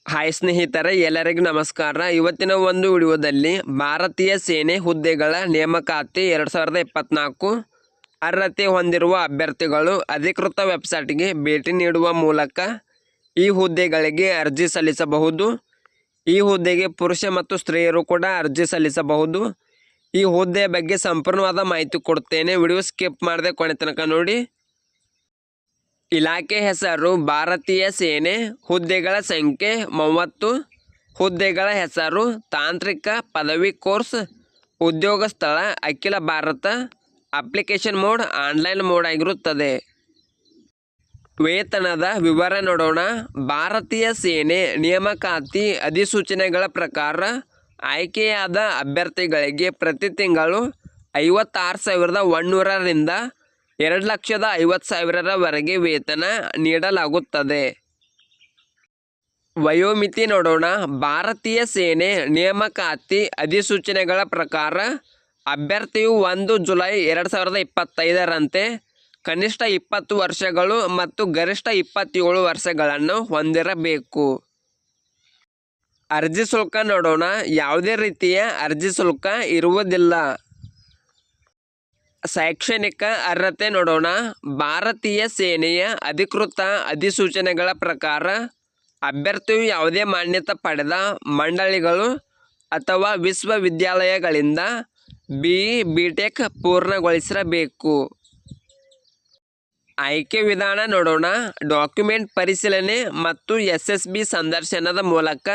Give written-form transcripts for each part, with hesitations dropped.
Hi ಸ್ನೇಹಿತರೆ, ಎಲ್ಲರಿಗೂ ನಮಸ್ಕಾರ. ಇವತ್ತಿನ ಒಂದು ವಿಡಿಯೋದಲ್ಲಿ ಭಾರತೀಯ ಸೇನೆ ಹುದ್ದೆಗಳ ನೇಮಕಾತಿ 2024 ಅರ್ಹತೆ ಹೊಂದಿರುವ ಅಭ್ಯರ್ಥಿಗಳು ಅಧಿಕೃತ ವೆಬ್ಸೈಟ್ಗೆ ಭೇಟಿ ನೀಡುವ ಮೂಲಕ ಈ ಹುದ್ದೆಗಳಿಗೆ ಅರ್ಜಿ ಸಲ್ಲಿಸಬಹುದು. ಈ ಹುದ್ದೆಗೆ ಪುರುಷ ಮತ್ತು ಸ್ತ್ರೀಯರು ಕೂಡ ಅರ್ಜಿ ಸಲ್ಲಿಸಬಹುದು. ಈ ಹುದ್ದೆಯ ಬಗ್ಗೆ ಸಂಪೂರ್ಣವಾದ ಮಾಹಿತಿ ಕೊಡ್ತೇನೆ. ವಿಡಿಯೋ ಸ್ಕಿಪ್ ಮಾಡದೆ ಕೊನೆ ತನಕ ನೋಡಿ. ಇಲಾಖೆ ಹೆಸರು ಭಾರತೀಯ ಸೇನೆ. ಹುದ್ದೆಗಳ ಸಂಖ್ಯೆ 30. ಹುದ್ದೆಗಳ ಹೆಸರು ತಾಂತ್ರಿಕ ಪದವಿ ಕೋರ್ಸ್. ಉದ್ಯೋಗ ಸ್ಥಳ ಅಖಿಲ Bharat. Application mode online mode ಆಗಿರುತ್ತದೆ. ವೇತನದ ವಿವರ ನೋಡೋಣ. ಭಾರತೀಯ ಸೇನೆ ನೇಮಕಾತಿ ಅಧಿಸೂಚನೆಗಳ ಪ್ರಕಾರ ಆಯ್ಕೆಯಾದ ಅಭ್ಯರ್ಥಿಗಳಿಗೆ ಪ್ರತಿ ತಿಂಗಳು 56,100ರಿಂದ 2,50,000ರವರೆಗೆ ವೇತನ ನೀಡಲಾಗುತ್ತದೆ. ವಯೋಮಿತಿ ನೋಡೋಣ. ಭಾರತೀಯ ಸೇನೆ ನೇಮಕಾತಿ ಅಧಿಸೂಚನೆಗಳ ಪ್ರಕಾರ ಅಭ್ಯರ್ಥಿಯು 1 ಜುಲೈ 2025ರಂತೆ ಕನಿಷ್ಠ 20 ವರ್ಷಗಳು ಮತ್ತು ಗರಿಷ್ಠ 27 ವರ್ಷಗಳನ್ನು ಹೊಂದಿರಬೇಕು. ಅರ್ಜಿ ಶುಲ್ಕ ನೋಡೋಣ. ಯಾವುದೇ ರೀತಿಯ ಅರ್ಜಿ ಶುಲ್ಕ ಇರುವುದಿಲ್ಲ. ಶೈಕ್ಷಣಿಕ ಅರ್ಹತೆ ನೋಡೋಣ. ಭಾರತೀಯ ಸೇನೆಯ ಅಧಿಕೃತ ಅಧಿಸೂಚನೆಗಳ ಪ್ರಕಾರ ಅಭ್ಯರ್ಥಿಯು ಯಾವುದೇ ಮಾನ್ಯತೆ ಪಡೆದ ಮಂಡಳಿಗಳು ಅಥವಾ ವಿಶ್ವವಿದ್ಯಾಲಯಗಳಿಂದ BE BTech ಪೂರ್ಣಗೊಳಿಸಿರಬೇಕು. ಆಯ್ಕೆ ವಿಧಾನ ನೋಡೋಣ. ಡಾಕ್ಯುಮೆಂಟ್ ಪರಿಶೀಲನೆ ಮತ್ತು SSB ಸಂದರ್ಶನದ ಮೂಲಕ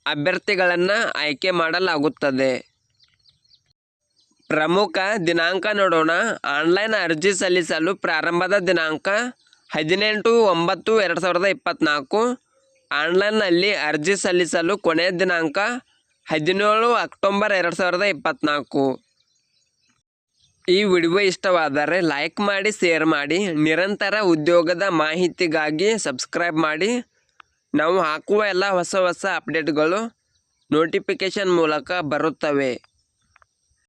ಅಭ್ಯರ್ಥಿಗಳನ್ನು ಆಯ್ಕೆ ಮಾಡಲಾಗುತ್ತದೆ. ಪ್ರಮುಖ ದಿನಾಂಕ ನೋಡೋಣ. ಆನ್ಲೈನ್ ಅರ್ಜಿ ಸಲ್ಲಿಸಲು ಪ್ರಾರಂಭದ ದಿನಾಂಕ 18/9/2024. ಆನ್ಲೈನ್ನಲ್ಲಿ ಅರ್ಜಿ ಸಲ್ಲಿಸಲು ಕೊನೆಯ ದಿನಾಂಕ 17 ಅಕ್ಟೋಬರ್ 2024. ಈ ವಿಡಿಯೋ ಇಷ್ಟವಾದರೆ ಲೈಕ್ ಮಾಡಿ, ಶೇರ್ ಮಾಡಿ. ನಿರಂತರ ಉದ್ಯೋಗದ ಮಾಹಿತಿಗಾಗಿ ಸಬ್ಸ್ಕ್ರೈಬ್ ಮಾಡಿ. ನಾವು ಹಾಕುವ ಎಲ್ಲ ಹೊಸ ಅಪ್ಡೇಟ್ಗಳು ನೋಟಿಫಿಕೇಷನ್ ಮೂಲಕ ಬರುತ್ತವೆ.